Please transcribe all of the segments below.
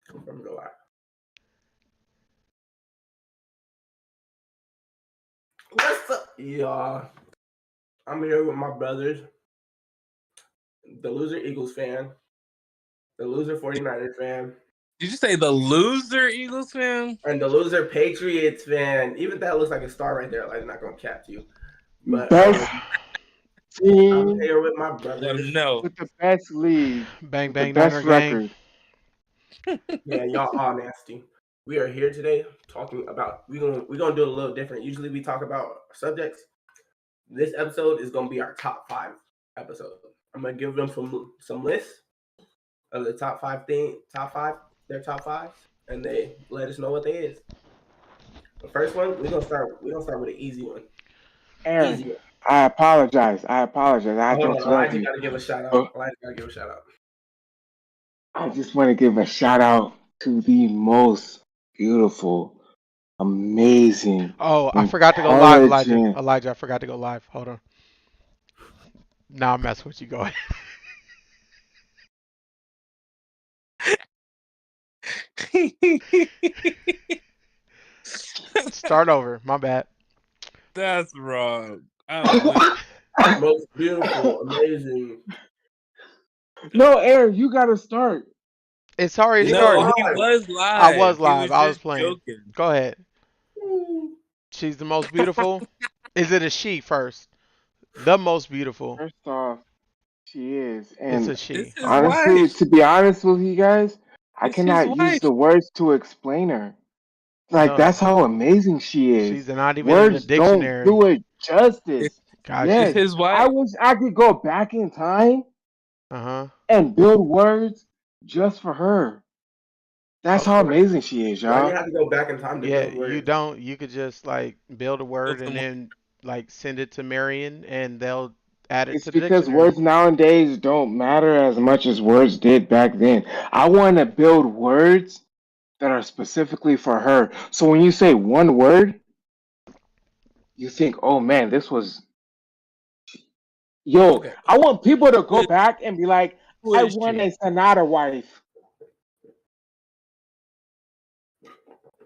Confirm go live. What's up, y'all? I'm here with my brothers, the loser Eagles fan, the loser 49ers fan, Did you say the loser Eagles fan? and the loser Patriots fan. Even that looks like a star right there. I'm not gonna cap you, but Best I'm team here with my Let brothers. him know. with the best league, Bang with the bang Niner best gang. record. Yeah, y'all all nasty. We are here today talking about we're gonna do it a little different. Usually we talk about subjects. This episode is gonna be our top 5 episode. I'm gonna give them some lists of the their top fives, and they let us know what they is. The first one we're gonna start with an easy one. Aaron, Easy one. I apologize. I apologize. I Hold don't on, love Elijah you. got to give a shout out. But Elijah got to give a shout out. I just want to give a shout out to the most beautiful, amazing, Oh, I forgot to go live, Elijah. intelligent. Elijah, I forgot to go live. Hold on. Nah, I'm messing with you. Go ahead. Start over. My bad. That's wrong. I'm with Most beautiful, amazing. No, Aaron, you got to start. It's already He was No, started. he live. was I was live. He live. was I was just playing. joking. Go ahead. Ooh. She's the most beautiful. Is it a she first? The most beautiful. First off, she is. It's And a This she. is All right. honestly, wife. to be honest with you guys, I It's his cannot use wife. the words to explain her. Like, No, that's how amazing she is. she's not even in the Words don't dictionary. do it It, justice. Got it's you. Yes, his I wife. wish I could go back in time Uh huh. and build words just for her. That's how Okay. amazing she is, Why do you y'all. have to go back in time to Yeah, build you words? don't. You could just like build a Built word and some- then like send it to Marion and they'll add it It's to the because dictionary. words nowadays don't matter as much as words did back then. I want to build words that are specifically for her. So when you say one word, you think, oh man, this was. Yo, Okay. I want people to Who go is, back and be like, who I is want she? a Sonata wife.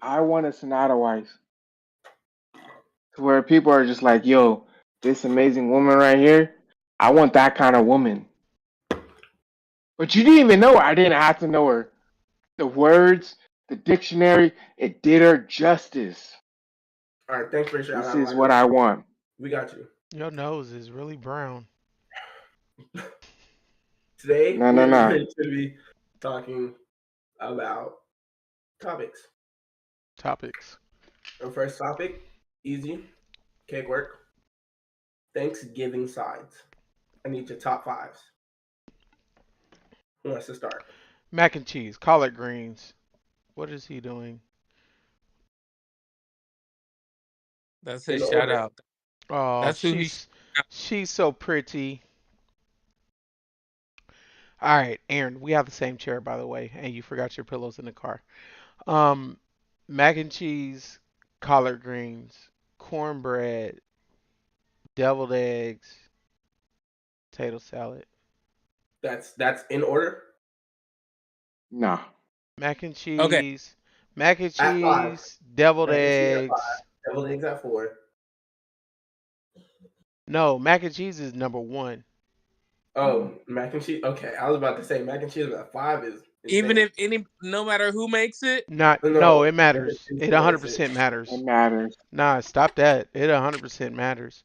I want a Sonata wife. To where people are just like, yo, this amazing woman right here, I want that kind of woman. But you didn't even know her. I didn't have to know her. The words, the dictionary, it did her justice. All right, thanks for your shout This out, is Elijah. what I want. We got you. Your nose is really brown. Today No, we no, are no. going to be talking about topics. Topics. Our first topic, easy, cake work. Thanksgiving sides. I need your top fives. Who wants to start? Mac and cheese, collard greens. What is he doing? That's In his shout order. out. Oh, That's who he. she's so pretty. All right, Aaron, we have the same chair by the way, and you forgot your pillows in the car. Um, Mac and cheese, collard greens, cornbread, deviled eggs, potato salad. That's in order. No. Mac and Okay. cheese, mac and At five. cheese, deviled Mac and cheese at five. eggs. Deviled eggs at four. No, mac and cheese is number one. Oh, mac and cheese. Okay, I was about to say mac and cheese at five is Even insane. if no matter who makes it. Not no, No, it mac and matters. cheese It still makes it. 100% It matters. matters. Nah, stop that. It 100% matters.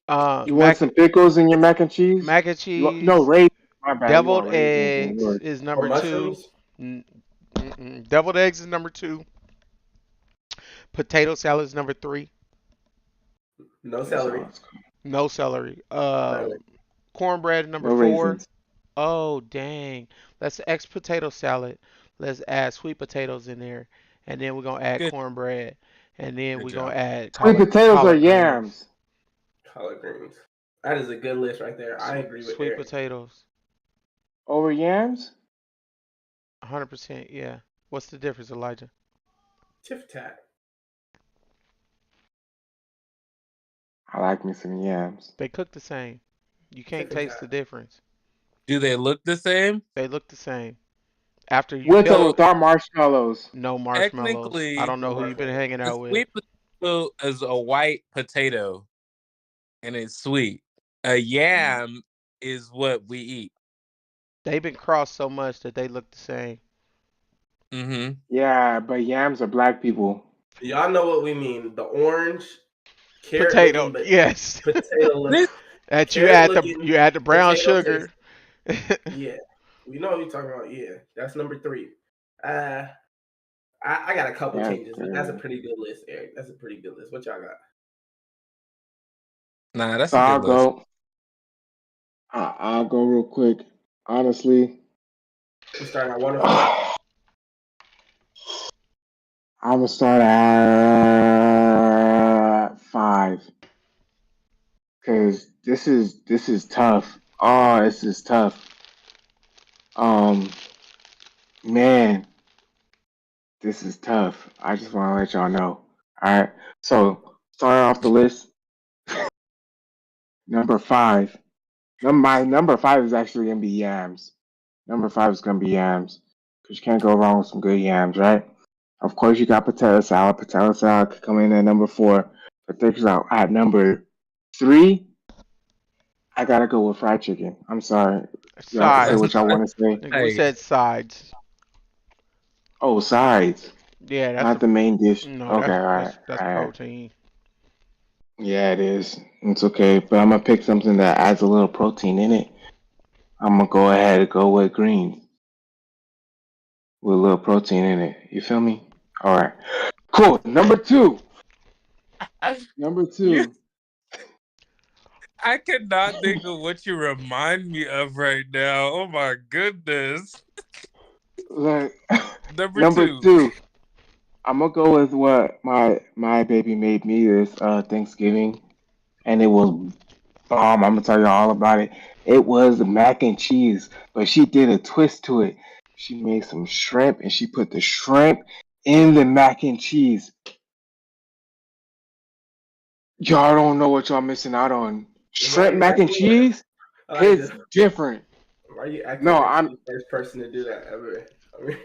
You want Mac some pickles in your mac and cheese? mac and You want, no, cheese, raisins. My bad. You deviled want raisins in eggs yours. is Or number two. mushrooms. Deviled eggs is number two. Potato salad is number three. No Potato celery. salad's cool. No celery. Celery. Cornbread number No four. raisins. Oh dang. Let's X potato salad. Let's add sweet potatoes in there, and then we're gonna add Good. cornbread, and then Good we're gonna job. add Sweet potatoes or collard greens. yams? Collard greens. That is a good list right there. I agree with Sweet Aaron. potatoes. Over yams? 100%. Yeah. What's the difference, Elijah? Tif tat. I like me some yams. They cook the same. You can't Tif and taste tat. the difference. Do they look the same? They look the same. After you With or peel, without marshmallows? no marshmallows. I Technically, don't No know who you've been marshmallows. hanging a out with. sweet potato is a white potato, and it's sweet. A yam is what we eat. They've been crossed so much that they look the same. Mm-hmm. Yeah, but yams are black people. Y'all know what we mean. The orange, carrot Potato, looking, but yes. potato look, This That you carrot add the looking, you add the brown potato taste. sugar. Yeah, we know what you're talking about. Yeah, that's number 3. Uh, I got a couple That's changes, but that's a good. pretty good list, Eric. That's a pretty good list. What y'all got? nah, that's So a good I'll list. go. I'll go real quick. Honestly, We starting at 1 or 5. I'm gonna start at 5 because this is tough. Oh, this is tough. Um, man, this is tough. I just want to let y'all know. All right. So starting off the list, number 5. My number 5 is actually gonna be yams. Number 5 is gonna be yams because you can't go wrong with some good yams, right? Of course, you got potato salad. Potato salad could come in at number 4. But think out at number 3, I gotta go with fried chicken. I'm sorry. Y'all can say That's Sides. what y'all not want to say. Nigga, we right. said sides. Oh, sides, Yeah, that's not a the main dish. no. Okay, all right, That's all right. protein. Yeah, it is. It's okay, but I'm gonna pick something that adds a little protein in it. I'm gonna go ahead and go with greens with a little protein in it. You feel me? All right, cool. Number 2. Number You, 2. I cannot think of what you remind me of right now. Oh my goodness. Look, Number number 2. 2. I'm gonna go with what my baby made me this Thanksgiving, and it was bomb. I'm gonna tell you all about it. It was mac and cheese, but she did a twist to it. She made some shrimp, and she put the shrimp in the mac and cheese. Y'all don't know what y'all missing out on. Why Shrimp you mac and acting like cheese I like hits this? different. Why you acting No, like I'm you're the first person to do that ever? I mean,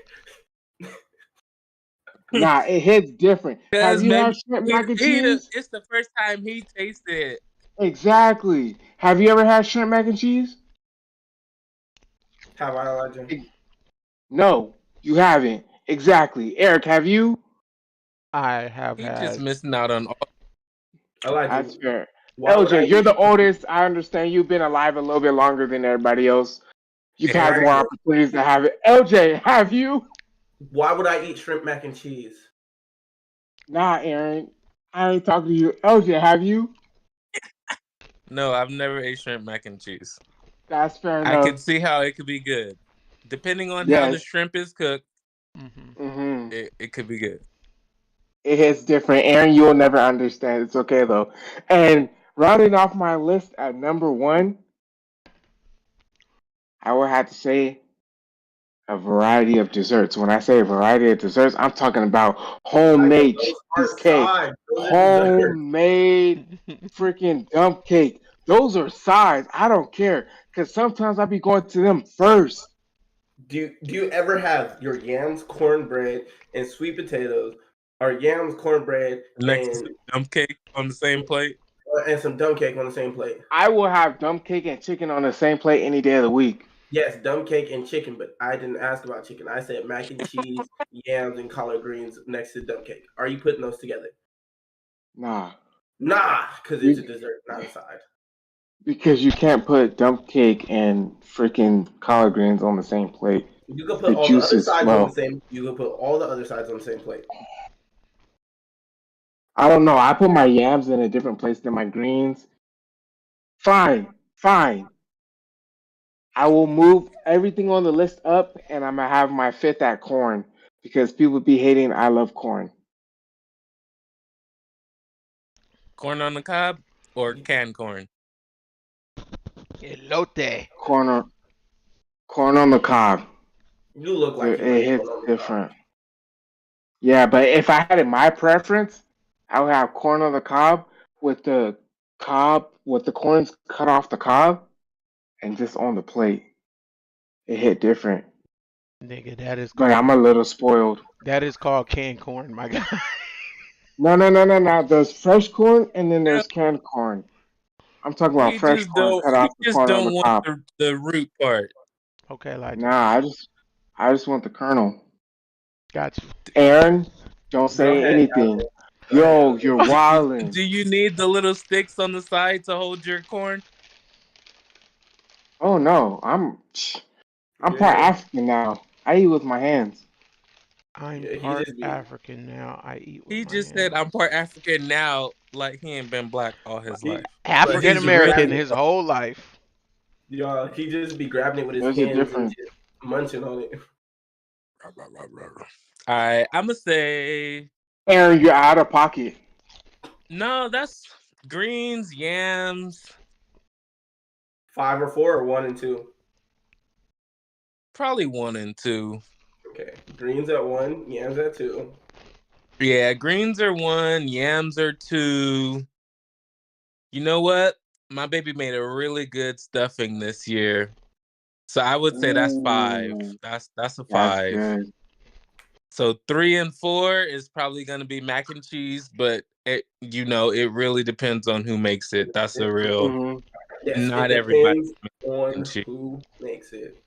nah. It hits different. Have Because you had maybe shrimp mac and cheese? it's the first time he tasted it. Exactly. Have you ever had shrimp mac and cheese? have I, Elijah? No, you haven't. Exactly. Eric, have you? I have He just had. missing out on all. Elijah, That's fair. why would I LJ, you're eat? the oldest. I understand you've been alive a little bit longer than everybody else. You've had more Elijah, opportunities to have it. LJ, have you? why would I eat shrimp mac and cheese? Nah, Aaron. I ain't talking to you. LJ, have you? No, I've never ate shrimp mac and cheese. That's fair I enough. can see how it could be good. Depending on how the Yes. shrimp is cooked, Hmm. Mm-hmm. it could be good. It hits different. Aaron, you'll never understand. It's okay though. And rounding off my list at number 1, I would have to say a variety of desserts. When I say a variety of desserts, I'm talking about Elijah, homemade those are cheesecake, sides. Those are desserts. homemade freaking dump cake. Those are sides. I don't care because sometimes I be going to them first. Do you ever have your yams, cornbread, and sweet potatoes, or yams, cornbread, Next to some dump cake on the same plate. and some dumb cake on the same plate? I will have dump cake and chicken on the same plate any day of the week. Yes, dumb cake and chicken, but I didn't ask about chicken. I said mac and cheese, yams, and collard greens next to dumb cake. Are you putting those together? Nah, Nah, because it's a you, dessert, not a side. because you can't put dump cake and freaking collard greens on the same plate. You could put The all the juice other is sides on the well. same. You could put all the other sides on the same plate. I don't know. I put my yams in a different place than my greens. Fine, fine. I will move everything on the list up, and I'm gonna have my fifth at corn because people be hating. I love corn. Corn on the cob or canned corn. Elote. Corn on, corn on the cob. You look like It you like hits corn on the cob. different. Yeah, but if I had it my preference, I would have corn on the cob with the corns cut off the cob and just on the plate. It hit different. Nigga, that is But I'm a called little spoiled. canned corn, my guy. No. There's fresh corn and then there's canned corn. I'm talking about fresh corn. Cut He off the just corn on don't the want top. the root part. Okay, Elijah. Nah, I just want the kernel. Got you. Aaron, don't Go say ahead, anything. Alvin. Go ahead, Yo, Alvin. you're Do, wildin'. do you need the little sticks on the side to hold your corn? Oh no, I'm part Yeah, African now. I eat with my hands. I'm yeah. He part just be. African now. I eat with He my just said I'm hands. part African now, like he ain't been black all his He, life. But he African just he's be really American grabbing it. his whole life. Y'all, he just be grabbing it with his There's a hands and difference. just munching on it. all right. I'ma say Aaron, you're out of pocket. no. That's greens, yams, 5 or 4 or 1 and 2. probably 1 and 2. Okay, greens at 1, yams at 2. Yeah, greens are 1, yams are 2. You know what? My baby made a really good stuffing this year. So I would say that's 5. Ooh, That's a that's 5. good. So 3 and 4 is probably gonna be mac and cheese, but it really depends on who makes it. That's a real hmm Yes, it not everybody depends makes mac and on cheese. who makes it.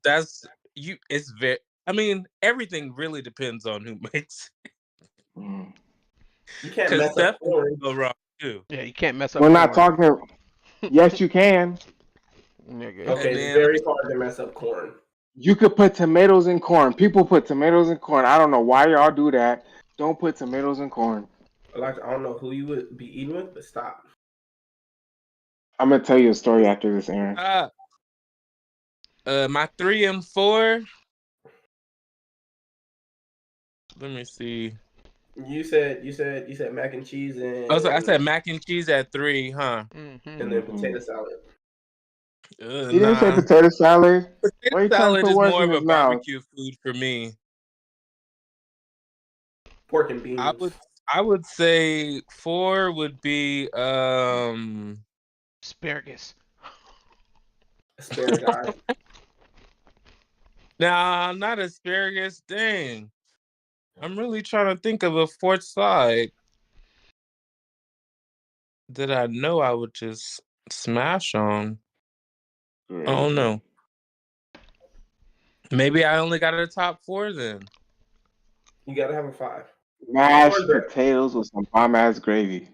That's you. It's very. I mean, everything really depends on who makes it. You can't Because mess up stuff can corn. go wrong too. Yeah, you can't mess up We're not corn. talking. Yes, you can. Nigga. Okay, And it's then very hard to mess up corn. You could put tomatoes in corn. People put tomatoes in corn. I don't know why y'all do that. Don't put tomatoes in corn. Like, I don't know who you would be eating with, but stop. I'm gonna tell you a story after this, Aaron. my 3 and 4. Let me see. You said mac and cheese and Oh, so I said mac and cheese at 3, huh? and Mm-hmm. then potato salad. He didn't say Nah. potato salad. Potato Why are you trying to salad put is words more in of a his mouth? barbecue food for me. Pork and beans. I would say 4 would be Asparagus. Asparagus. nah, not asparagus. Dang. I'm really trying to think of a fourth side that I know I would just smash on. I don't know. Maybe I only got a top 4 then. You gotta have a 5. Mashed Cornbread. potatoes with some bomb ass gravy.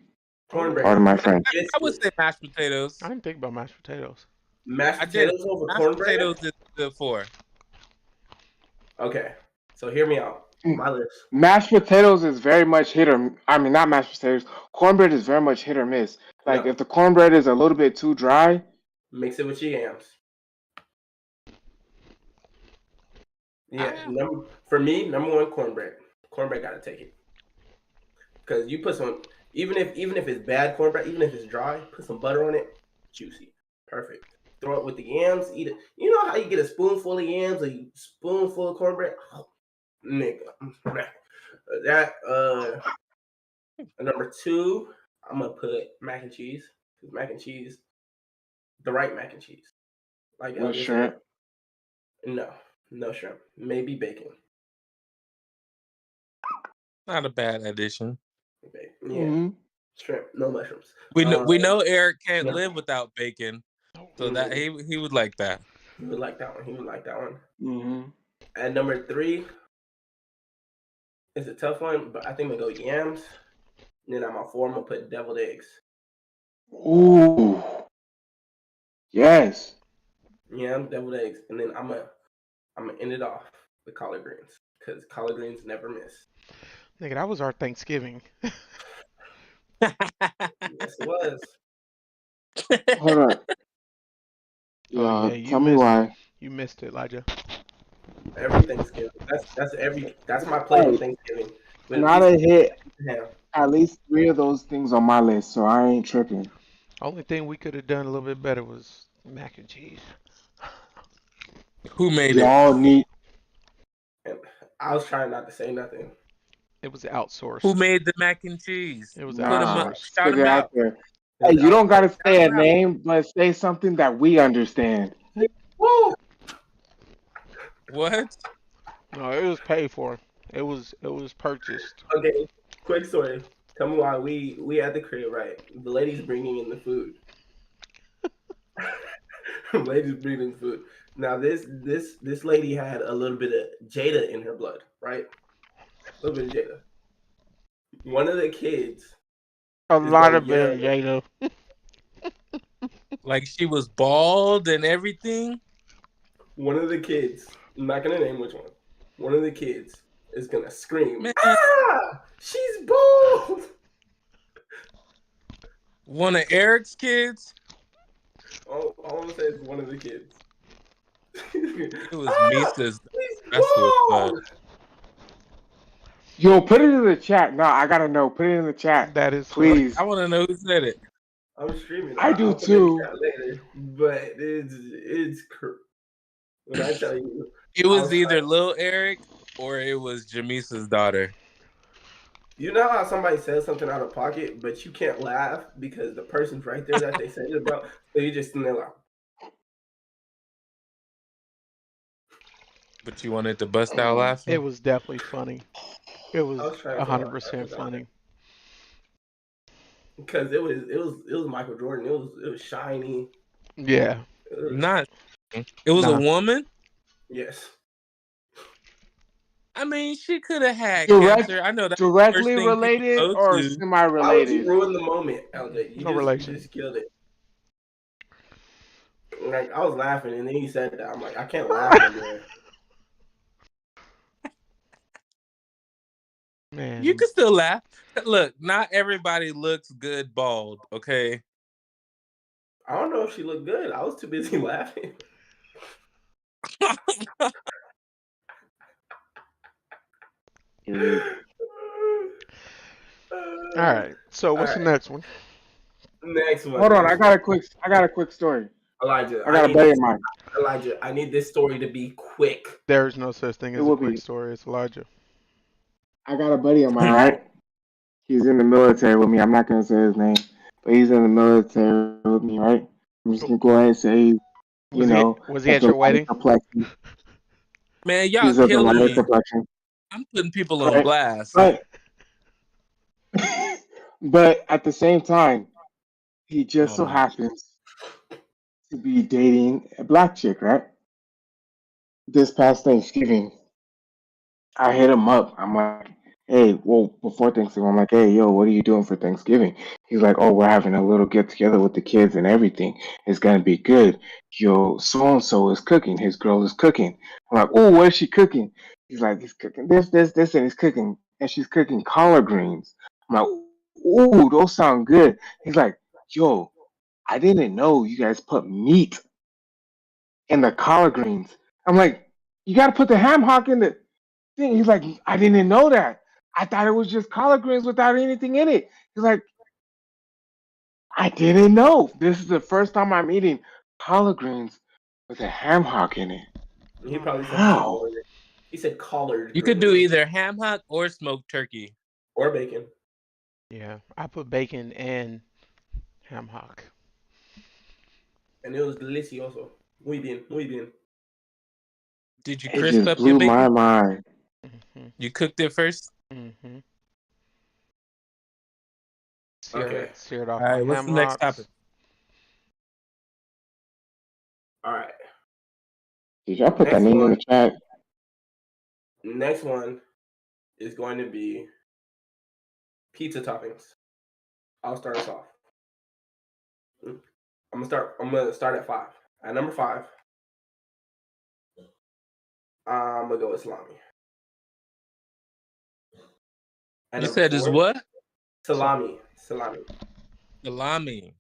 Cornbread. Pardon my French. I would say mashed potatoes. I didn't think about mashed potatoes. Mashed I did. potatoes over Mashed cornbread? potatoes is the 4. Okay. So hear me out. My list. Mashed potatoes is very much hit or I mean not mashed potatoes. Cornbread is very much hit or miss. Like No. if the cornbread is a little bit too dry, Mix it with your yams. Yeah. For me, number 1, cornbread. Cornbread gotta take it. Because you put some even if it's bad cornbread, even if it's dry, put some butter on it, juicy. Perfect. Throw it with the yams, eat it. You know how you get a spoonful of yams, a spoonful of cornbread? Oh, nigga. That number 2, I'm gonna put mac and cheese. Mac and cheese, the right mac and cheese. Like no Elvis shrimp. said. No shrimp. Maybe bacon. Not a bad addition. Yeah. Shrimp, no mushrooms. We know Eric can't no. live without bacon. So that he would like that. He would like that one. Mm-hmm. At number 3, it's a tough one, but I think I'm gonna go yams. And then on my 4, I'm gonna put deviled eggs. Ooh. Yes. Yams, deviled eggs, and then I'm gonna end it off with collard greens because collard greens never miss. Nigga, that was our Thanksgiving. Yes, it was. Hold on. Oh yeah, you tell me missed. why. You missed it, Elijah. Every Thanksgiving. That's my plate on Thanksgiving. With Not a hit. ham. At least 3 of those things on my list, so I ain't tripping. Only thing we could have done a little bit better was mac and cheese. Who made Y'all need. And I was trying not to say nothing. It was outsourced. Who made the mac and cheese? It was Put him up. outsourced. Shout Put him it out. out there. Hey, you don't gotta say a name, but say something that we understand. Woo! What? No, it was paid for. It was purchased. Okay, quick story. Tell me why we at the crib, right? The lady's bringing in the food. Lady's bringing in food. Now this lady had a little bit of Jada in her blood, right? A little bit of Jada. One of the kids A is lot gonna of yell. bit, Jada. Like she was bald and everything? One of the kids, I'm not gonna name which one. One of the kids is gonna scream, Man, "Ah! She's bald!" one of Eric's kids? All I'm gonna say is one of the kids. It was Ah! Misa's. She's That's what it was. bald! Yo, put it in the chat. No, I gotta know. Put it in the chat, That is funny. please. I want to know who said it. I'm streaming. I do I'll put it in the too. chat later, but when I tell you, It I was was either crying. Lil Eric or it was Jamisa's daughter. You know how somebody says something out of pocket, but you can't laugh because the person's right there that they said it about, so you just stand there like. But you wanted to bust out laughing? It was definitely funny. It was I was trying so hard. 100% funny. Because it was Michael Jordan. It was shiny. Yeah. It was, Not. It was a Nah. woman? yes. I mean, she could have had Direct, cancer. I know that's the first directly thing people related go or to. semi-related? Why would you ruin the moment, LJ? No You relation. just killed it. Like I was laughing, and then you said that. I'm like, I can't laugh no more. Man. You can still laugh. Look, not everybody looks good bald, okay? I don't know if she looked good. I was too busy laughing. All right. So what's the next one? Next one. Hold on, next I got a quick story. Elijah, I got a buddy of mine. Elijah, I need this story to be quick. There is no such thing It as a will quick be. story. It's Elijah. I got a buddy of mine, right? He's in the military with me. I'm not gonna say his name, but he's in the military with me, right? I'm just gonna go ahead and say, Was he of at the your lighter wedding? complexion. Man, y'all He's of the killing lighter me. complexion, I'm putting people on right? blast. But but at the same time, he just so Oh. happens to be dating a black chick, right? This past Thanksgiving, I hit him up. I'm like, hey, well, before Thanksgiving, I'm like, hey, yo, what are you doing for Thanksgiving? He's like, oh, we're having a little get together with the kids and everything. It's gonna be good. Yo, so and so is cooking. His girl is cooking. I'm like, oh, what is she cooking? He's like, he's cooking this, and he's cooking, and she's cooking collard greens. I'm like, ooh, those sound good. He's like, yo, I didn't know you guys put meat in the collard greens. I'm like, you gotta put the ham hock in the thing. He's like, I didn't know that. I thought it was just collard greens without anything in it. He's like, I didn't know. This is the first time I'm eating collard greens with a ham hock in it. He probably said How? collard. He said collard. You could do greens. either ham hock or smoked turkey. Or bacon. Yeah. I put bacon and ham hock. And it was delicioso. Muy bien, muy bien. Did you It crisp just up your blew my bacon? mind. Mm-hmm. You cooked it first? Mm-hmm. Okay. Seared off All my right, what's ham the next hocks. topic? All right. Did y'all put that Next name in one. the chat? Next one is going to be pizza toppings. I'll start us off. I'm gonna start at 5. At number 5, I'm gonna go with salami. At You number said is 4, what? salami. Salami.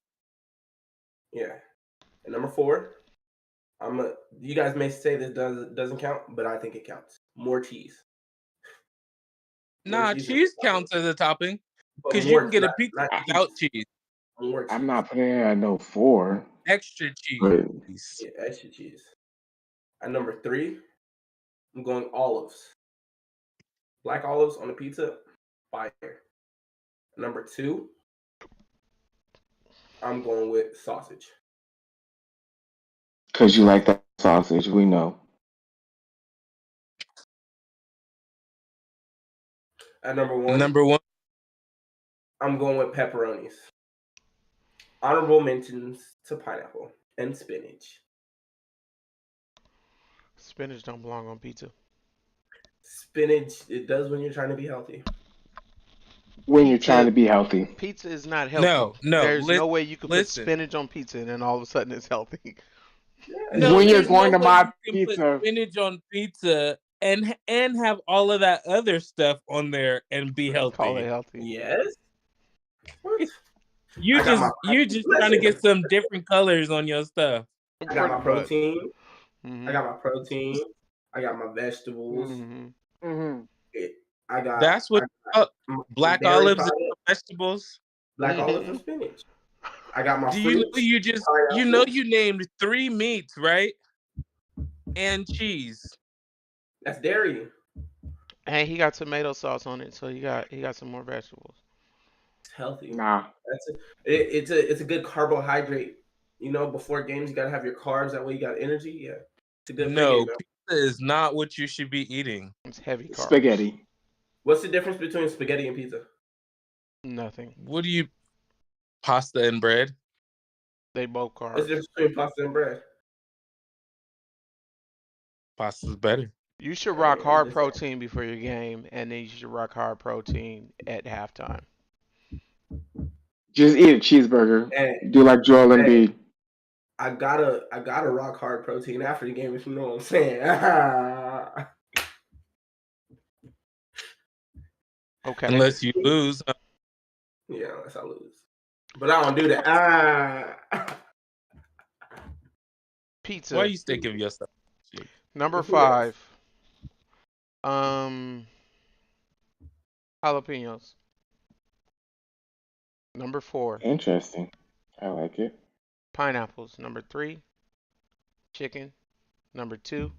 Yeah. At number 4, you guys may say this doesn't count, but I think it counts. More cheese. Nah, cheese counts as a topping But because you more, can get a pizza not without cheese. cheese. More cheese. I'm not putting it at no 4. Extra cheese. But Yeah, extra cheese. At number 3, I'm going olives. Black olives on a pizza, fire. At number 2, I'm going with sausage. because you like that sausage, we know. At number one, Number one. I'm going with pepperonis. Honorable mentions to pineapple and spinach. Spinach don't belong on pizza. Spinach, it does when you're trying to be healthy. When you're trying Pizza to be healthy. pizza is not healthy. No, There's no way you could put listen. spinach on pizza and then all of a sudden it's healthy. No, When you're there's going no to way my you can put pizza, spinach on pizza and have all of that other stuff on there and be Call it healthy. healthy. Yes. What? You're just trying to get some different colors on your stuff. I got my protein. Mm-hmm. I got my protein. I got my vegetables. Mm-hmm. mm-hmm. I got. That's what my black dairy olives product, and vegetables. black olives and spinach. I got my Do you know fruits. you named 3 meats, right? And cheese. That's dairy. And he got tomato sauce on it, so he got some more vegetables. It's healthy. Nah. It's a good carbohydrate. You know, before games you gotta have your carbs. That way you got energy. Yeah, it's a good No, pregame meal. pizza is not what you should be eating. It's heavy carbs. Spaghetti. What's the difference between spaghetti and pizza? Nothing. What do you pasta and bread? They both What's carbs. the difference between pasta and bread? Pasta's better. You should rock hard This- protein before your game, and then you should rock hard protein at halftime. Just eat a cheeseburger. And Do like Joel Embiid. I gotta rock hard protein after the game, if you know what I'm saying. Okay. Unless you lose. Yeah, unless I lose. But I don't do that. Pizza. Why are you thinking of yourself? Number Who else? 5. Jalapenos. Number 4. Interesting. I like it. Pineapples. Number 3. Chicken. Number 2.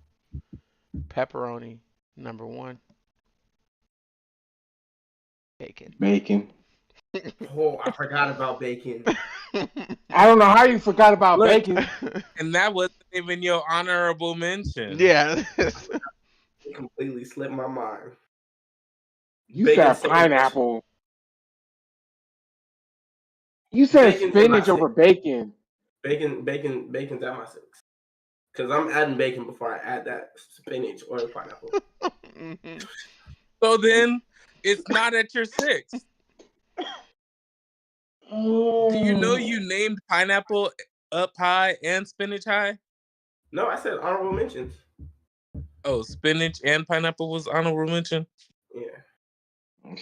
Pepperoni. Number 1. Bacon. Bacon. Oh, I forgot about bacon. I don't know how you forgot about Look. bacon. And that wasn't even your honorable mention. Yeah. It completely slipped my mind. You Bacon said pineapple. You said Bacon's in spinach my over bacon. Bacon's at my 6. Because I'm adding bacon before I add that spinach or the pineapple. Mhm. So then it's not at your 6. Do you know you named pineapple up high and spinach high? No, I said honorable mentions. Oh, spinach and pineapple was honorable mention? Yeah. Oh.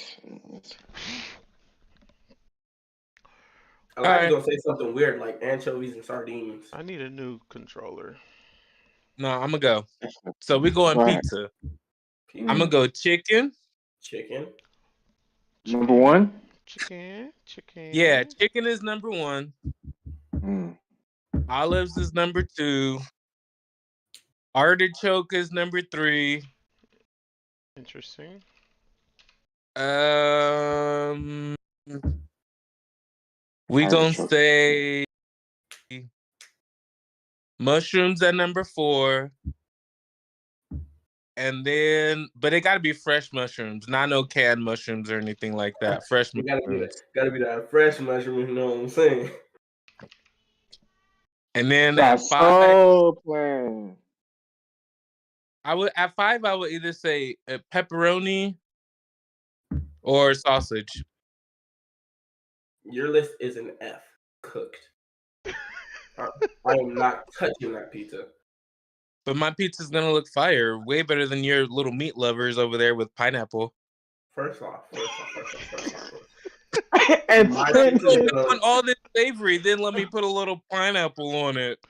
I like gonna say something weird like anchovies and sardines. I need a new controller. No, I'm gonna go. So we going Right. pizza. I'm gonna go chicken. Chicken. Number 1? Chicken. Yeah, chicken is number 1. Olives is number 2. Artichoke is number 3. Interesting. We gonna Artichoke. say mushrooms at number 4. And then, but it gotta be fresh mushrooms, not no canned mushrooms or anything like that. Fresh mushrooms. Gotta be that fresh mushroom, you know what I'm saying? And then That's at 5, so plain. I would either say pepperoni or sausage. Your list is an F. Cooked. I am not touching that pizza. But my pizza's gonna look fire, way better than your little meat lovers over there with pineapple. First off. And My spinach. pizza is I gonna- want all this savory, then let me put a little pineapple on it.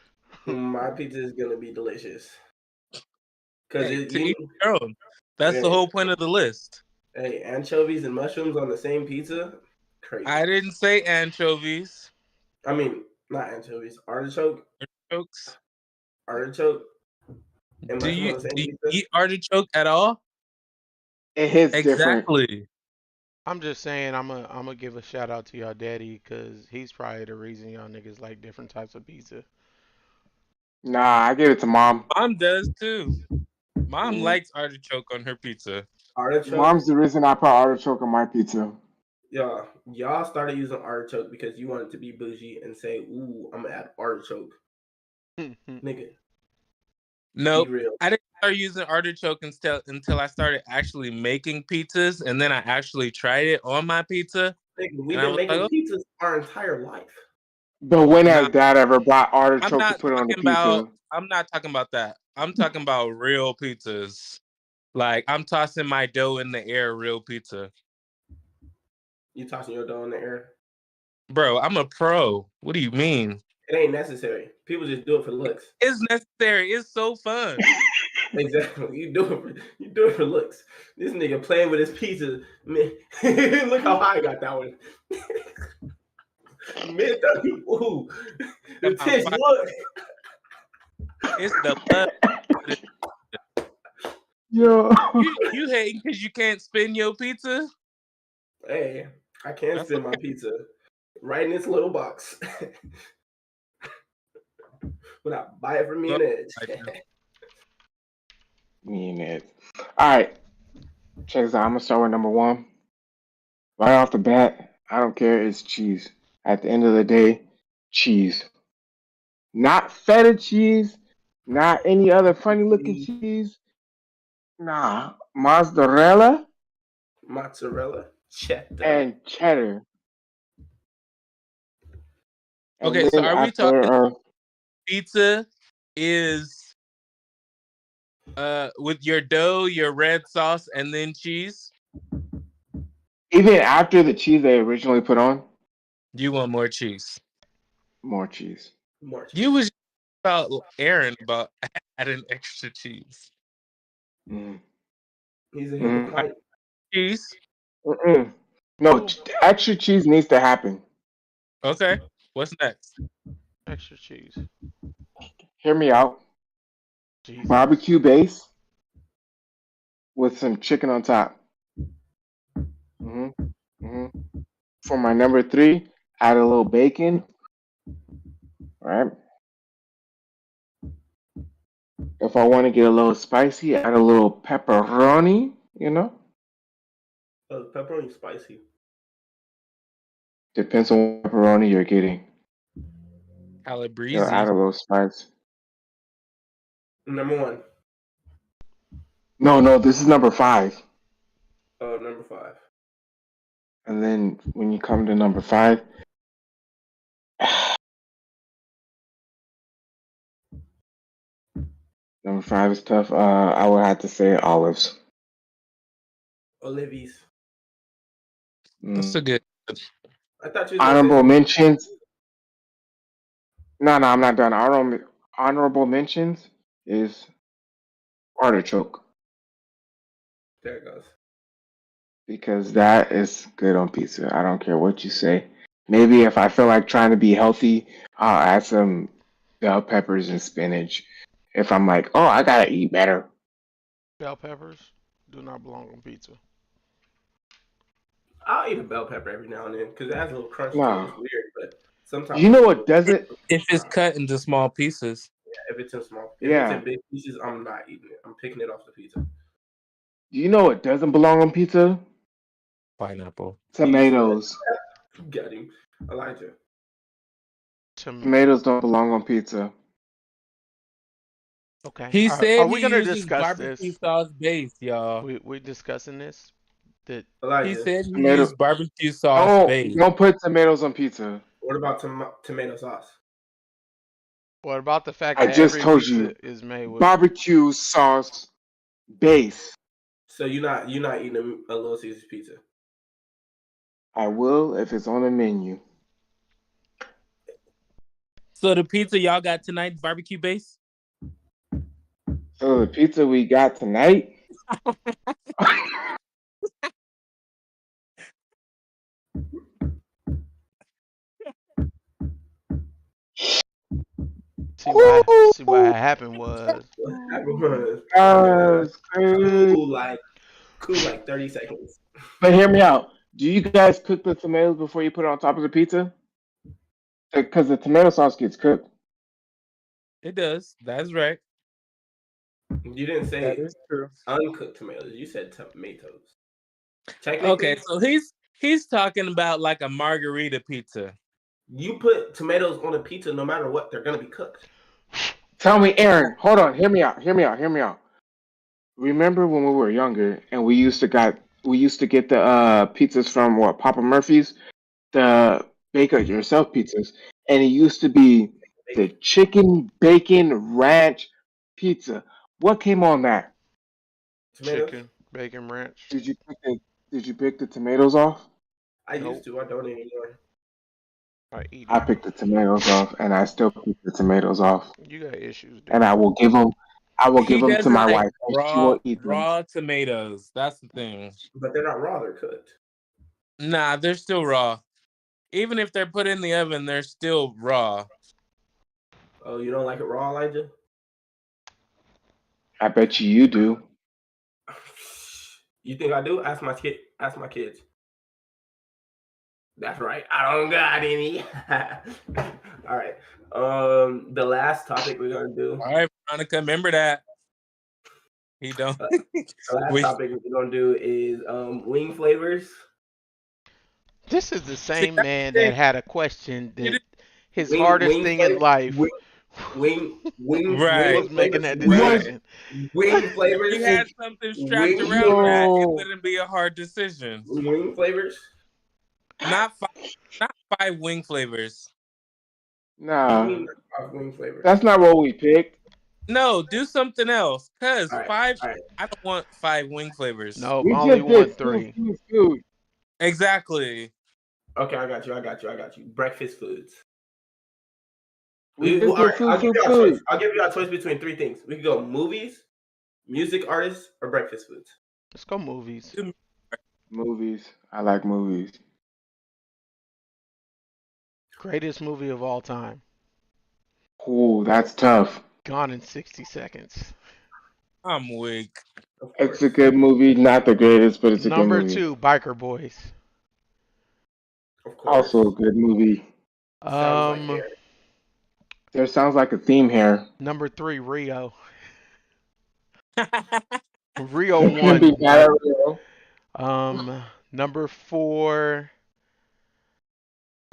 My pizza is gonna be delicious. Because Hey, to each their own. That's the Hey. whole point of the list. hey, anchovies and mushrooms on the same pizza, crazy. I didn't say anchovies. I mean, not anchovies. Artichoke. Artichokes. And Do mushroom you on the same do you pizza. eat artichoke at all? It hits different. Exactly. I'm just saying, I'm gonna give a shout out to y'all daddy because he's probably the reason y'all niggas like different types of pizza. Nah, I give it to mom. Mom does too. Mom Mhm. likes artichoke on her pizza. Artichoke. Mom's the reason I put artichoke on my pizza. Y'all started using artichoke because you wanted to be bougie and say, "Ooh, I'm gonna add artichoke." Nigga, Nope. be real. I didn't start using artichoke until I started actually making pizzas, and then I actually tried it on my pizza, Nigga, we've and I been was like, making oh, pizzas our entire life. But when has nah, Dad ever bought I'm artichoke to not put on the talking pizza? about. I'm not talking about that. I'm talking about real pizzas. Like I'm tossing my dough in the air, real pizza, You tossing your dough in the air. bro. I'm a pro. What do you mean? It ain't necessary. People just do it for looks. It's necessary. It's so fun. Exactly. You do it for looks. This nigga playing with his pizza. Man, look how high I got that one. Mid 30. Ooh. The About tish, five- look. It's the love. Yo. You hating because you can't spin your pizza? Hey, I can That's spin my pizza right in this little box. When I buy it from me and Edge. Me and Ed. All right. Check this out. I'm gonna start with number one. Right off the bat, I don't care. It's cheese. At the end of the day, cheese. Not feta cheese. Not any other funny looking cheese. Nah, mozzarella Mozzarella, cheddar. and cheddar. And Okay, so then are we after, talking pizza is with your dough, your red sauce, and then cheese? even after the cheese they originally put on, You want more cheese? more cheese. More cheese. You was about Aaron about adding extra cheese. Mm. He's a Mm. hypocrite. Cheese. Mm-mm. No, extra cheese needs to happen. Okay. What's next? Extra cheese. Hear me out. Jesus. Barbecue base with some chicken on top. hmm hmm For my number three, add a little bacon. All right. If I want to get a little spicy, add a little pepperoni. You know, Pepperoni spicy. depends on what pepperoni you're getting. It'll add Calabrese. a little spice. Number one. No, this is number five. Oh, number five. And then when you come to number five, number five is tough. I would have to say olives. Olivi's. That's a good. I thought you was gonna Honorable say mentions. No, I'm not done. Honorable mentions is artichoke there it goes. because that is good on pizza. I don't care what you say. Maybe if I feel like trying to be healthy, I'll add some bell peppers and spinach. If I'm like, oh, I gotta eat better. Bell peppers do not belong on pizza. I'll eat a bell pepper every now and then because it has a little crunch to it. No. It's weird, but sometimes You know what doesn't? If it's cut into small pieces. if it's in small, if it's Yeah. in big pieces, I'm not eating it. I'm picking it off the pizza. You know what doesn't belong on pizza? Pineapple. Tomatoes. Got him, Elijah. Tomatoes don't belong on pizza. Okay. He Are said we he gonna uses discuss barbecue this? sauce base, y'all. We discussing this? That He Elijah. said he Tomato- used barbecue sauce base. Don't put tomatoes on pizza. What about tomato sauce? what about the fact I that just every told pizza you. is made with Barbecue sauce base. So you're not eating a Little Caesars pizza. I will if it's on the menu. So the pizza y'all got tonight, barbecue base? So the pizza we got tonight. see what happened was What happened was crazy. cool like 30 seconds. But hear me out. Do you guys cook the tomatoes before you put it on top of the pizza? Because the tomato sauce gets cooked. It does. That's right. You didn't say That is true. uncooked tomatoes. You said tomatoes. Technically, Okay, so he's talking about like a margarita pizza. you put tomatoes on a pizza no matter what, they're gonna be cooked. Tell me, Aaron. Hold on. Hear me out. Hear me out. Hear me out. Remember when we were younger and we used to get the pizzas from what Papa Murphy's, the bake it yourself pizzas, and it used to be the chicken bacon ranch pizza. What came on that? Tomatoes. Chicken, bacon, ranch. Did you pick the tomatoes off? I used Nope. to. I don't anymore. I eat I them. picked the tomatoes off, and I still pick the tomatoes off, You got issues, and dude. I will He give them to doesn't my like wife, and she will eat them. raw tomatoes. That's the thing. But they're not raw. They're cooked. Nah, they're still raw. Even if they're put in the oven, they're still raw. Oh, you don't like it raw, Elijah? I bet you do. You think I do? Ask my kid. Ask my kids. That's right. I don't got any. All right. The last topic we're gonna do. All right, Veronica, remember that. He don't. The last topic we're gonna do is wing flavors. This is the See, same that's man the that thing. had a question You that his Wing hardest thing in flavor. life Wing Right. was making that flavors. decision. Wing flavors. He had something strapped Wing around that. It Yo, wouldn't be a hard decision. wing flavors. Not five wing flavors. What do you nah, mean wing flavors? that's not what we picked. No, do something else. Cause All right. five. All right. I don't want 5 wing flavors. Nope, We I only just want did food, 3. food, food. Exactly. Okay, I got you. Breakfast foods. We All just did right, I'll food, give food, you a food. choice. I'll give you a choice between 3 things. We can go movies, music artists, or breakfast foods. Let's go movies. Movies. I like movies. Greatest movie of all time. Ooh, that's tough. Gone in 60 Seconds. I'm weak. Of It's course. a good movie, not the greatest, but it's a good Number movie. 2, Biker Boys. Of course. Also a good movie. Sounds like Um, hair. There sounds like a theme here. number 3, Rio. Rio You can't won, be mad at but Rio. number 4,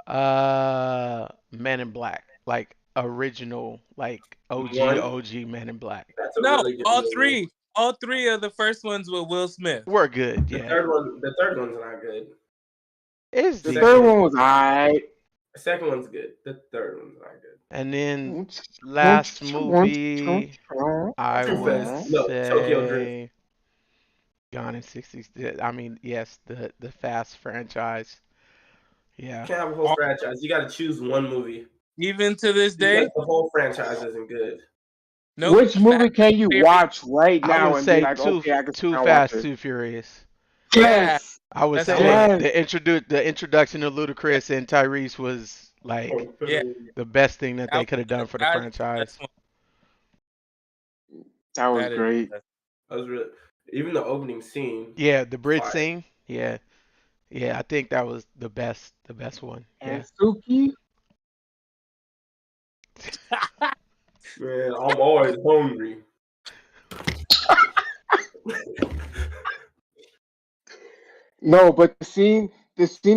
Men in Black. Like original, like One. OG Men in Black. That's a No, really good movie. all three of the first ones with Will Smith. We're good, The yeah. third one's not good. It's The decent. third one was alright. The second one's good. The third one's not good. And then last movie, I Too would fast. No, Tokyo Drift. say Gone in 60. I mean, yes, the Fast franchise. You Yeah. can't have a whole franchise. You got to choose one movie. Even to this day, Because the whole franchise isn't good. nope. Which movie can you watch right I now would and say be like, okay, I can Too now watch Fast, it? Too Furious. Yes. I would That's say it. the introduction of Ludacris and Tyrese was like Yeah. the best thing that they could have done for the That- franchise. That was that is- great. That was really. Even the opening scene. Yeah, the bridge Fire. scene. Yeah. Yeah, I think that was the best one. Yeah. And Suki, Man, I'm always hungry. no, but the scene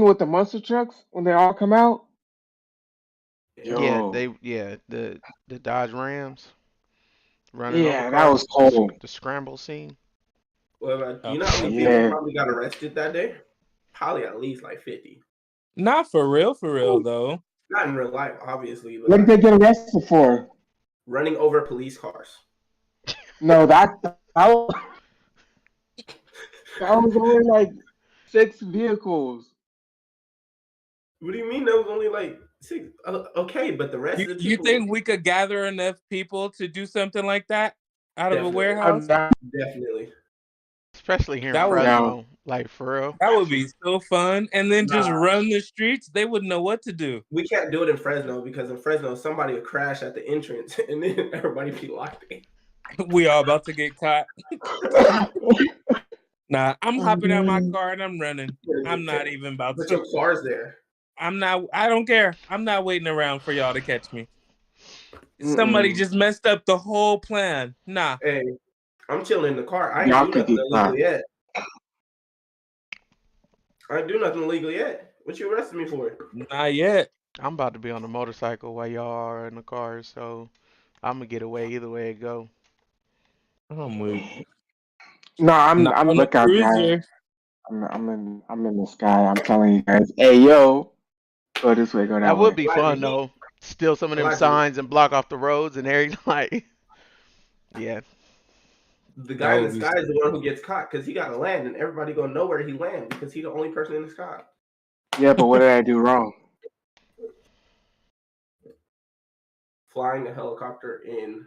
with the monster trucks when they all come out. Yo. The Dodge Rams running Yeah, over that cars. was cool. The scramble scene. Well, you know how many Yeah. people probably got arrested that day? Probably at least like 50. Not for real though. Not in real life, obviously, but What did they get arrested for? running over police cars. No, that was only like 6 vehicles. What do you mean there was only like 6? Okay, but the rest of the You people. think we could gather enough people to do something like that out of a Definitely. warehouse? Definitely. Especially here in That would- Fresno. Like for real. That would be so fun. And then just Nah. run the streets. They wouldn't know what to do. We can't do it in Fresno because in Fresno somebody will crash at the entrance and then everybody be locked in. We all about to get caught. Nah, I'm hopping out my car and I'm running. I'm not even about Put to. your cars there. I don't care. I'm not waiting around for y'all to catch me. Somebody just messed up the whole plan. Nah. Hey, I'm chilling in the car. I ain't Y'all do could nothing get illegal caught. yet. I ain't do nothing illegal yet. What you arresting me for? Not yet. I'm about to be on a motorcycle while y'all are in the car, so I'm gonna get away either way it go. I'm weak. No, Not I'm on the look out, guys. cruiser. I'm in the sky. I'm telling you guys, hey yo, go this way, go That that would way. be Elijah, fun though. Steal some of them Elijah, signs and block off the roads and everything. Like, yeah. the That guy in the would be. sky is the one who gets caught because he got to land, and everybody gonna know where he landed because he's the only person in the sky. Yeah, but what did I do wrong? Flying a helicopter in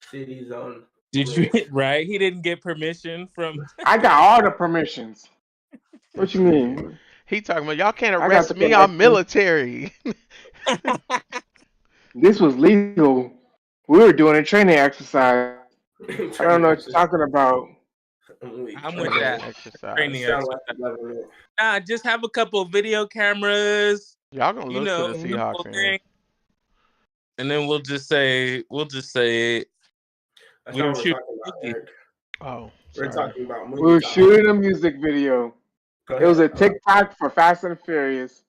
city zone Did you limits. right? He didn't get permission from. I got all the permissions. What you mean? He talking about y'all can't I got arrest the me. I'm permission. military. This was legal. We were doing a training exercise. I don't Training know what you're exercise. talking about. I'm weak. I'm with Training that You training exercise. sound like exercise. the government. Nah, just have a couple of video cameras. Y'all gonna You lose to know, the the whole Seahawks, Aaron. thing, and then we'll just say That's we not were what we're shooting talking about, movies. Eric. Oh, We're sorry. talking about We movie were topics. shooting a music video. Go It was ahead, a TikTok for Fast and Furious.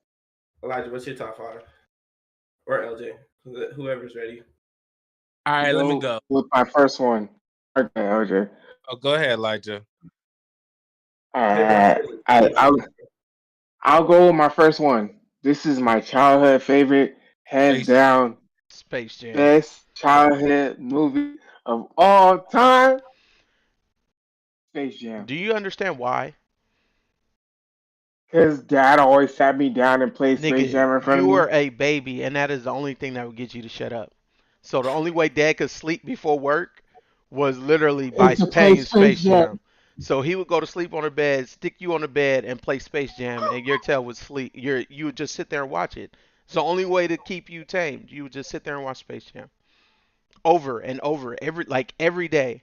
Elijah. What's your top five? Or LJ, whoever's ready. All right, let me go. With my first one. Okay, OJ. Oh, go ahead, Elijah. I'll go with my first one. This is my childhood favorite, hands Space. down, Space Jam. best childhood movie of all time. Space Jam. Do you understand why? His dad always sat me down and played Space Nigga, Jam in front you of me. were a baby, and that is the only thing that would get you to shut up. So the only way Dad could sleep before work was literally by It's to play playing Space Space Jam. Jam. So he would go to sleep on the bed, stick you on the bed, and play Space Jam, and your tail would sleep. You would just sit there and watch it. It's the only way to keep you tamed. You would just sit there and watch Space Jam over and over every day. I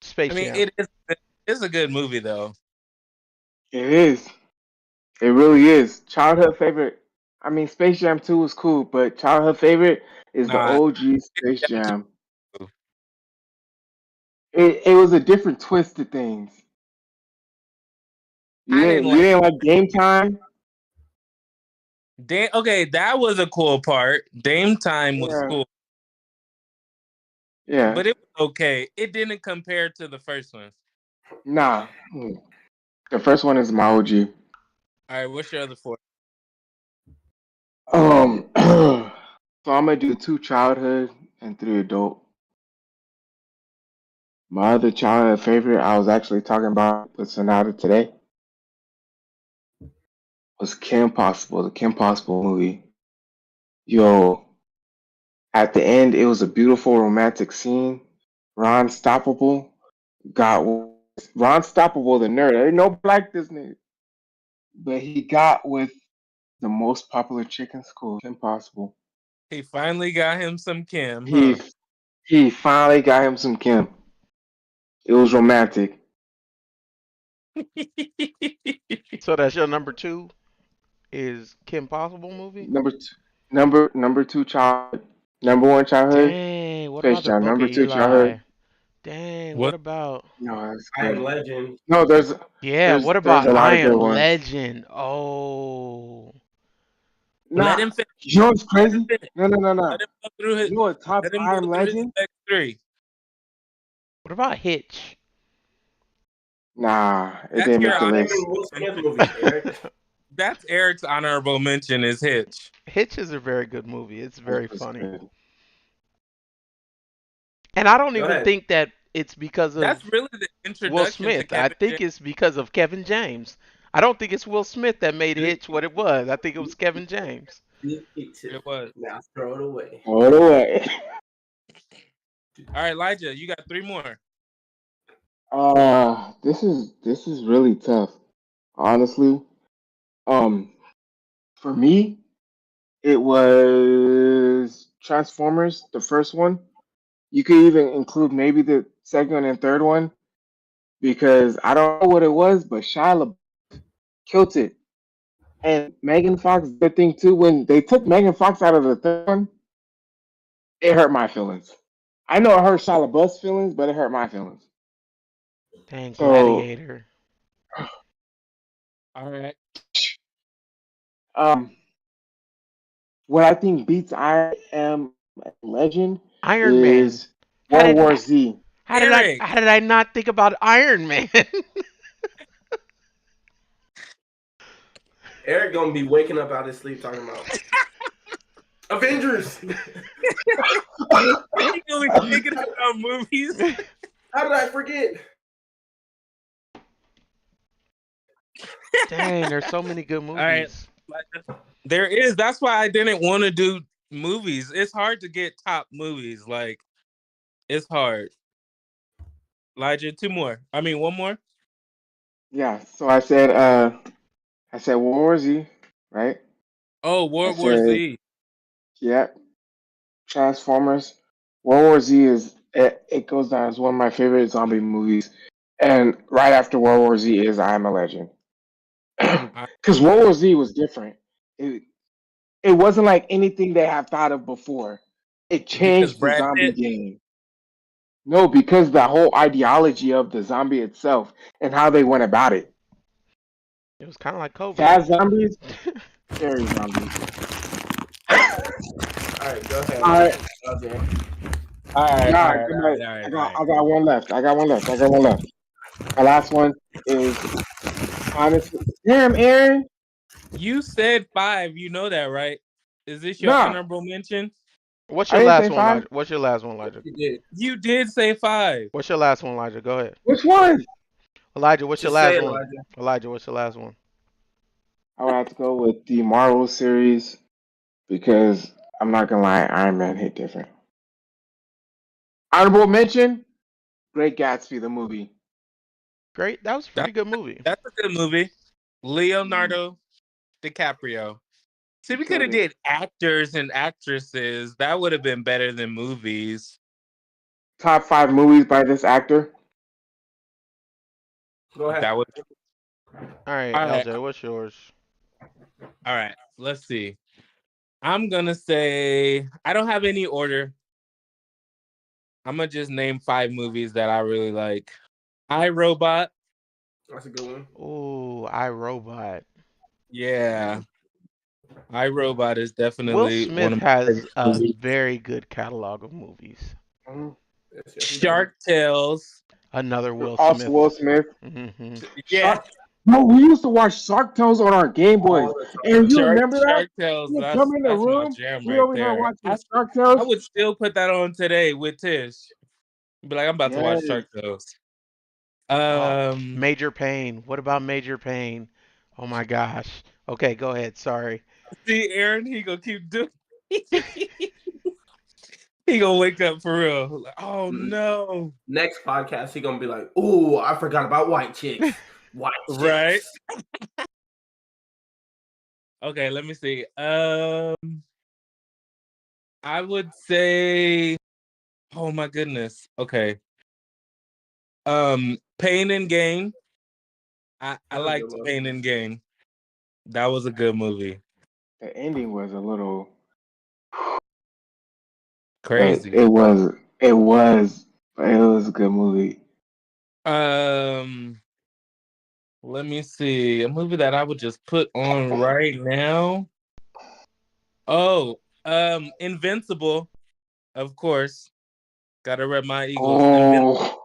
Space mean, Jam. it's a good movie though. It is. It really is. Childhood favorite. I mean, Space Jam 2 was cool, but childhood favorite is the Nah, OG Space Space Jam Jam. 2. It was a different twist to things. I didn't You like. didn't like Game Time? Okay, that was a cool part. Dame Time was Yeah. cool, Yeah. but it was okay. It didn't compare to the first one. Nah. The first one is my OG. All right, what's your other four? So I'm gonna do 2 childhood and 3 adult. My other childhood favorite I was actually talking about with Sonata today was Kim Possible, the Kim Possible movie. Yo, at the end it was a beautiful romantic scene. Ron Stoppable got Ron Stoppable the nerd. I didn't know like this nigga. But he got with the most popular chick in school, Kim Possible. He finally got him some Kim, He huh? he finally got him some Kim. It was romantic. So that's your number two is Kim Possible movie? Number 2 childhood. Number 1 childhood, Dang, what Space about the Jam. Book of Number 2 childhood. Dang, what What? about No, that's I Am good. Legend. No, yeah, what there's about a lot I of good Am ones. Legend? Oh, Let Nah, him finish. you know what's Let him crazy? finish. No. Let him go through his. You know what top Let him I go Am through his Legend? next three. what about Hitch? Nah, it That's didn't your make the Stop honorable list. naming Will Smith mention. movies, Eric. That's Eric's honorable mention is Hitch. Hitch is a very good movie. It's It very was funny. good. And I don't Go even ahead. think that it's because of That's really the Will introduction to Smith. I Kevin think James. it's because of Kevin James. I don't think it's Will Smith that made Hitch what it was. I think it was Kevin James. Beat it to It was. now throw it away. All the way. All right, Elijah, you got 3 more. This is really tough. Honestly, um, for me, it was Transformers, the first one. You could even include maybe the second and third one because I don't know what it was, but Shia LaBeouf killed it. And Megan Fox, the thing too, when they took Megan Fox out of the third one, it hurt my feelings. I know it hurt Shia LaBeouf's feelings, but it hurt my feelings. Dang, So, Gladiator. All right. um, what I think beats I Am a Legend Iron Man. is How World did War Z. Eric. how did I not think about Iron Man? Eric gonna be waking up out of his sleep talking about Avengers. You only thinking about movies. How did I forget? Dang, there's so many good All right. movies. There is. That's why I didn't want to do movies. It's hard to get top movies. Like, it's hard. Elijah, one more. Yeah, so I said World War Z, right? Oh, I World War said, Z. yeah, Transformers. World War Z it goes down as one of my favorite zombie movies. And right after World War Z is I Am a Legend. I, Because World War Z was different. It it wasn't like anything they have thought of before. It because changed the Brad zombie Pitt. game. No, because the whole ideology of the zombie itself and how they went about it. It was kind of like COVID. Fast zombies, scary zombies. All right, go ahead. All right, Okay. All right, yeah, all right, all right, all right, all right. I got one left. I got one left. My last one is honestly. Damn, Aaron. You said 5. You know that, right? Is this your Nah, honorable mention? What's I your didn't last say one, 5. Elijah? What's your last one, Elijah? You did. You did say 5. What's your last one, Elijah? Go ahead. Which one? Elijah, what's your Just say last it, one? Elijah. Elijah, what's your last one? I would have to go with the Marvel series because I'm not gonna lie, Iron Man hit different. Honorable mention: Great Gatsby, the movie. Great. That was a That, pretty good movie. that's a good movie. Leonardo DiCaprio. See, He we could killed have it. did actors and actresses. That would have been better than movies. Top 5 movies by this actor. Go ahead. That would. All right, All right, LJ, what's yours? all right. Let's see. I'm gonna say I don't have any order. I'm gonna just name 5 movies that I really like. I, Robot. That's a good one. Ooh, iRobot. Yeah, I, Robot is Will definitely one Smith of my has favorite a movies. very good catalog of movies. Mhm. Yes, he does. Shark Tales. Another Will Also, Smith. Will Smith. Hmm Yeah, Shark. No, we used to watch Shark Tales on our Game Boys. All the And you Shark remember that? Shark Tales. You would come in the That's my room, jam we right over here there. watching Shark I Tales. would still put that on today with Tish. Be like, I'm about to watch Yes. Shark Tales. Oh, Um, Major Payne. What about Major Payne? Oh my gosh. Okay, go ahead. Sorry. see, Aaron, he gonna keep doing. He gonna wake up for real. Like, oh no! Next podcast, he gonna be like, "Ooh, I forgot about white chicks. White Right? chicks." Okay, let me see. I would say, oh my goodness. Okay. Pain and Gain. I That's a good liked one. Pain and Gain. That was a good movie. The ending was a little. But Crazy. it was a good movie. Um, let me see. A movie that I would just put on right now. Oh, Invincible, of course. Gotta rep my Eagles. Oh,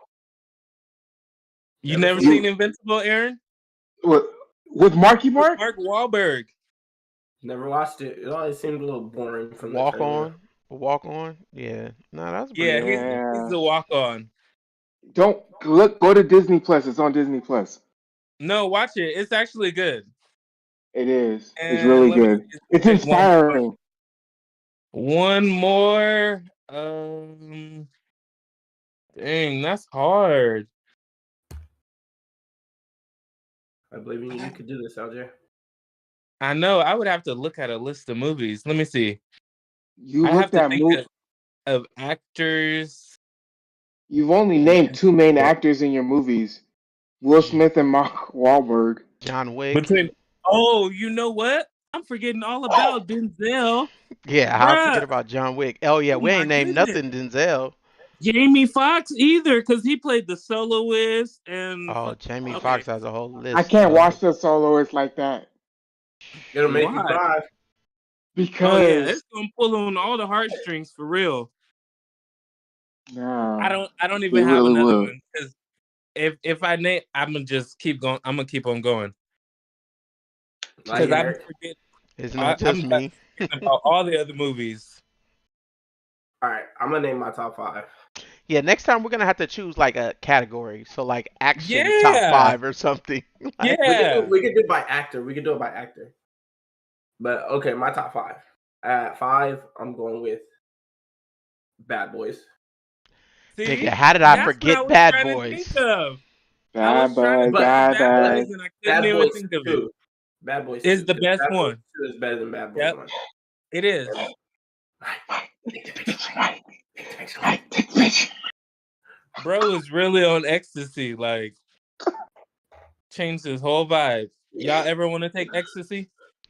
You Never never seen seen it. you Invincible, Aaron? with Marky With Mark? Mark Wahlberg. Never watched it. It always seemed a little boring from the Walk trailer. on. Walk on. Yeah. No, that was a pretty Yeah, good he's movie. he's Yeah. the walk on. Don't look. Go to Disney Plus. It's on Disney Plus. No, watch it. It's actually good. It is. It's And really let me good. It's pick one more. inspiring. One more. Dang, that's hard. I believe in you. You could do this, LJ. I know. I would have to look at a list of movies. Let me see. You I have looked to at think move. of actors. You've only named two main Invincible. actors in your movies: Will Smith and Mark Wahlberg. John Wick. Between. Oh, you know what? I'm forgetting all about Denzel. Yeah, I Bruh. forget about John Wick. Oh yeah, Oh we my ain't named goodness. nothing Denzel. Jamie Foxx either, because he played the soloist and. Oh, Jamie Okay. Foxx has a whole list. I can't watch the soloists like that It'll make you Why? cry. because Oh yeah, it's gonna pull on all the heartstrings for real. nah, I don't it even have really another will. one because if I name, I'm gonna just keep going. I'm gonna keep on going Like because I'm Eric. forgetting. It's not just I'm me. forgetting about all the other movies. All right, I'm gonna name my top 5. Yeah, next time we're gonna have to choose like a category. So like action top Yeah, 5 or something. Like, yeah. We could do it by actor. We could do it by actor. But okay, my top 5. At 5, I'm going with Bad Boys. See, nigga, how did I that's what I forget was Bad trying to Boys? think of. I Bad was trying to boy, think of bad Bad boy. Boys and I couldn't Bad even Boys think of it. 2. Bad Boys Is 2. the best Bad Boys one. 2 is better than Bad Boys Yep. 1. It is. Bro is really on ecstasy. Like, changed his whole vibe. Y'all ever want to take ecstasy?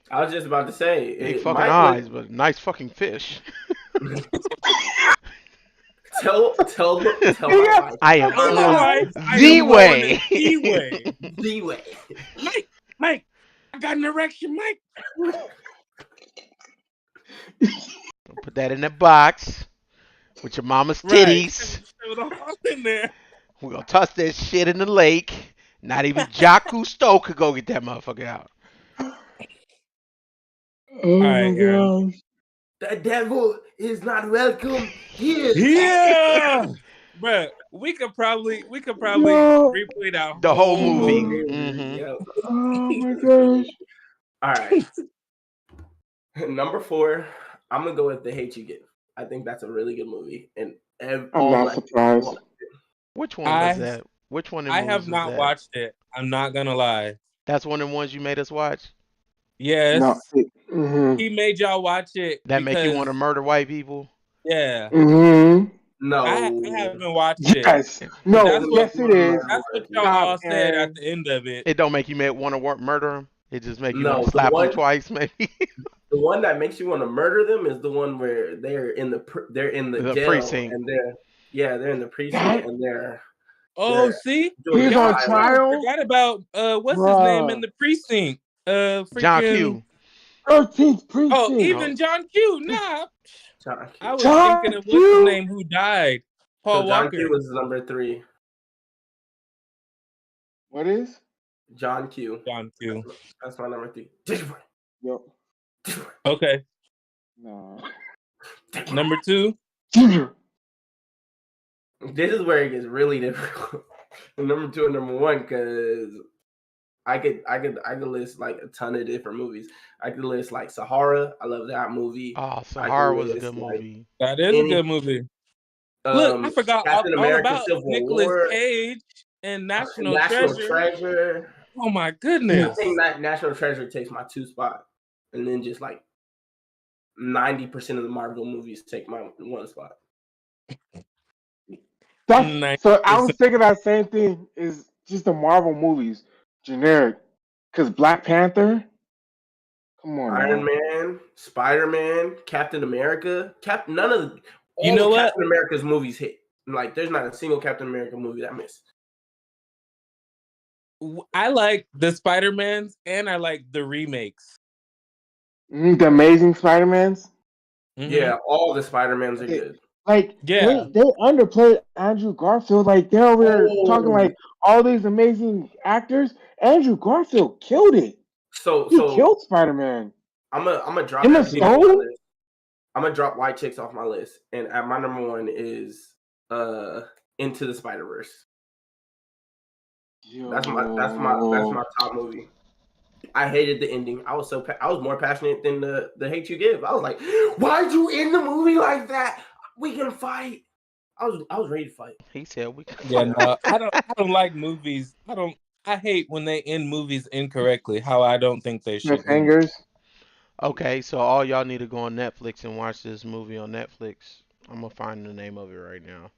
I was just about to say, Big it fucking might eyes, but nice fucking fish. tell my wife. I am Oh my on wife, I the am way. on the way. The way. Mike, I got an erection, Mike. Put that in the box with your mama's Right. titties. Show it all in there. We're gonna toss that shit in the lake. Not even Jacques Cousteau could go get that motherfucker out. Oh All right, my Aaron. gosh. The devil is not welcome here. Yeah, bro. We could probably Yo. replay that The whole whole movie. movie. Mhm. Yeah. Oh my gosh. All right. Number 4, I'm gonna go with The Hate You Give. I think that's a really good movie, and I'm not surprised. Which one was that? Which one in I movies have was not that? watched it. I'm not gonna lie. That's one of the ones you made us watch. Yes, No. he made y'all watch it That make you because want to murder white people? yeah, No, I haven't watched it. Yes. No. That's what- Yes, it is. That's what y'all Stop, all said Aaron. at the end of it. It don't make you want to murder him. It just make you No, want the to slap him one- twice, maybe. The one that makes you want to murder them is the one where they're in the The jail precinct. and they're in the precinct and they're Oh, Yeah. see, doing He's the on trial. trial. forgot about what's his name in the precinct? Freaking John Q. 13th precinct. Oh, even John Q. Nah, John Q. I was John thinking of what's Q? his name who died. Paul So John Walker. Q was number 3. What is? John Q. John Q. That's my number 3. Yep. Okay, No. number 2. This is where it gets really difficult. Number 2 and number 1, because I could list like a ton of different movies. I could list like Sahara. I love that movie. Oh, Sahara was a list, good like, movie. That is a good movie. Look, I forgot Captain all America: about Civil Nicolas War, Cage and National National Treasure. Treasure. Oh my I goodness. think that National Treasure takes my 2 spot, and then just like 90% of the Marvel movies take my 1 spot. So I was thinking that same thing. Is just the Marvel movies generic? Because Black Panther. Come on, Iron now. Man, Spider-Man, Captain America. None of the, You know what? Captain America's movies hit. Like, there's not a single Captain America movie that missed. I like the Spider-Mans and I like the remakes. The Amazing Spider-Mans. Mhm. Yeah, all the Spider-Mans are good. Like Yeah. they underplayed Andrew Garfield. Like they're over here talking like all these amazing actors. Andrew Garfield killed it. So He killed Spider-Man. I'm gonna drop Emma everything off my Stone? list. I'm gonna drop White Chicks off my list, and at my number 1 is Into the Spider-Verse. That's my top movie. I hated the ending. I was more passionate than the Hate You Give. I was like, why'd you end the movie like that? We can fight. I was ready to fight. He said we could. Yeah, no, I don't like movies. I hate when they end movies incorrectly, how I don't think they should end. Fingers. Okay, so all y'all need to go on Netflix and watch this movie on Netflix. I'm gonna find the name of it right now.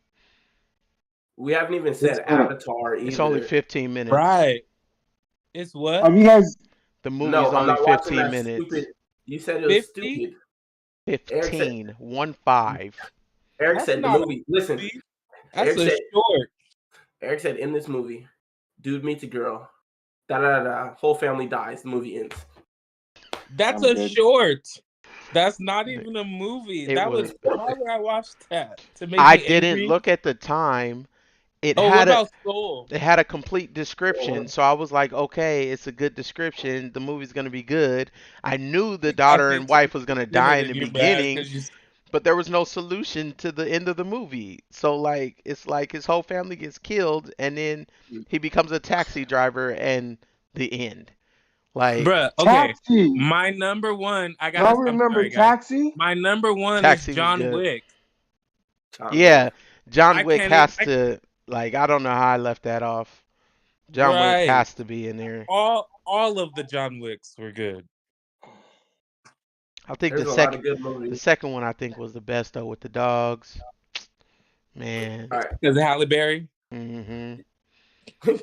We haven't even said Avatar either. It's only 15 minutes. Right. It's what? Have you guys? The movie's No, I'm only not watching 15 that minutes. stupid. You said it was 50? stupid. 15. 1-5. Eric That's said the not a movie. Listen, movie. That's a short. Eric said in this movie, dude meets a girl, da da da, whole family dies. The movie ends. That's I'm a good. short. That's not even a movie. It That was was. why would I watch that? To make I me didn't angry? look at the time. It Oh, what had a about Soul? it had a complete description, so I was like, okay, it's a good description. The movie's gonna be good. I knew the daughter Okay, and wife was gonna seen die it in the and you're mad beginning, because you. but there was no solution to the end of the movie. So like, it's like his whole family gets killed, and then he becomes a taxi driver, and the end. Like, Bruh, okay. Taxi. My number one, Y'all I'm remember sorry, guys. Taxi? My number one is Taxi was John good. Wick. John Wick. Yeah, John I Wick can't even, has to. Like, I don't know how I left that off. John Wick right. has to be in there. All of the John Wicks were good. I think There's a lot of good movies. the second one I think was the best though with the dogs. Man. All right. Because Halle Berry. Mhm.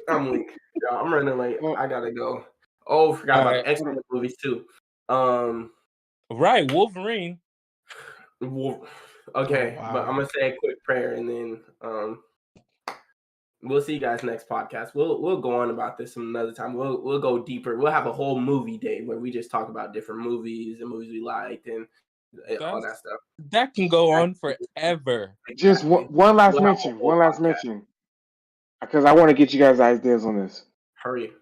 I'm weak. Yeah, I'm running late. I gotta go. Oh, forgot All about right. the X-Men movies too. Right, Wolverine. Okay, Oh, wow. but I'm gonna say a quick prayer and then we'll see you guys next podcast. We'll go on about this some another time. We'll go deeper. We'll have a whole movie day where we just talk about different movies and movies we liked and all that stuff. That can go on forever. Just one last We'll have a mention. whole One last podcast. mention. Because I want to get you guys' ideas on this. Hurry.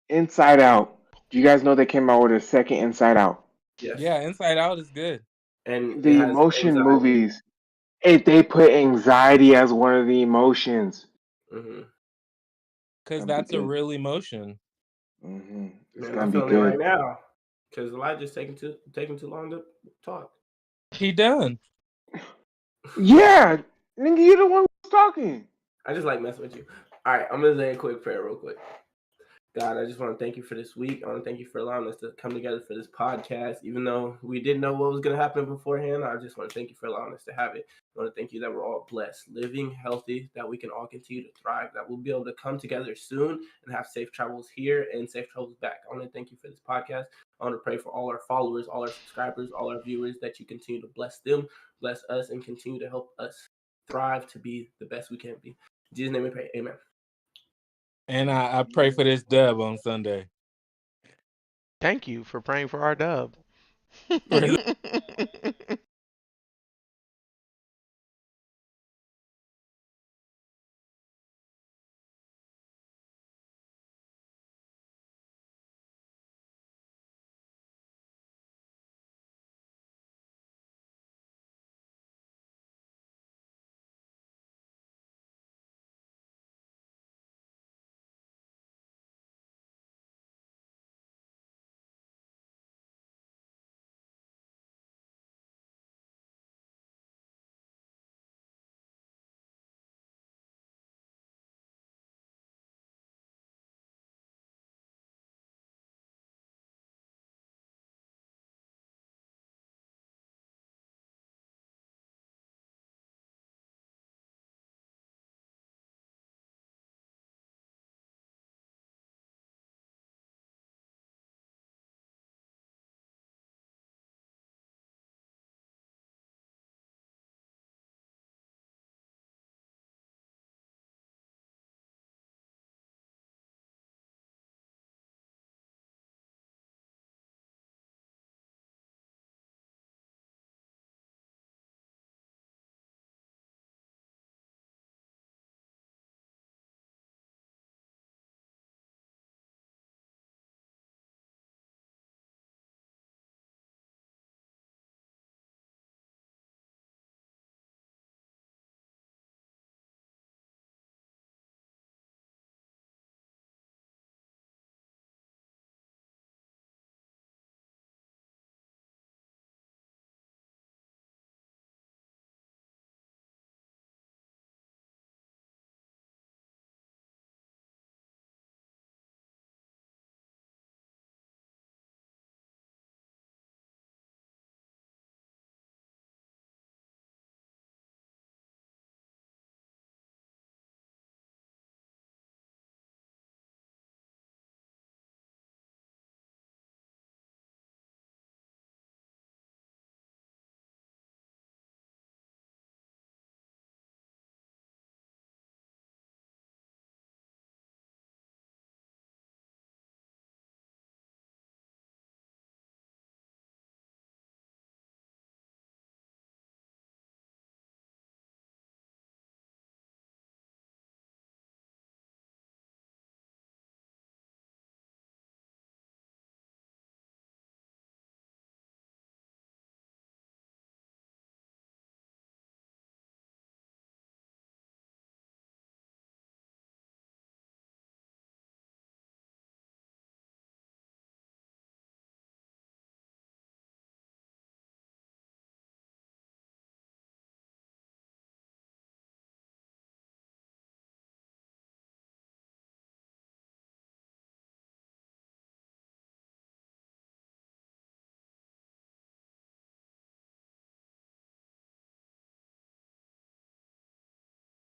Inside Out. Do you guys know they came out with a second Inside Out? Yes. Yeah, Inside Out is good. And The it has emotion anxiety. movies. They put anxiety as one of the emotions. Mm-hmm. Because That'd that's be a good. real emotion. Mm-hmm. It's Man, gonna I'm be feeling it right good. now. Because Elijah's taking too long to talk. He done. Yeah, nigga, you're the one who's talking. I just like messing with you. All right, I'm gonna say a quick prayer real quick. God, I just want to thank you for this week. I want to thank you for allowing us to come together for this podcast. Even though we didn't know what was going to happen beforehand, I just want to thank you for allowing us to have it. I want to thank you that we're all blessed, living, healthy, that we can all continue to thrive, that we'll be able to come together soon and have safe travels here and safe travels back. I want to thank you for this podcast. I want to pray for all our followers, all our subscribers, all our viewers, that you continue to bless them, bless us, and continue to help us thrive to be the best we can be. In Jesus' name we pray. Amen. And I pray for this dub on Sunday. Thank you for praying for our dub.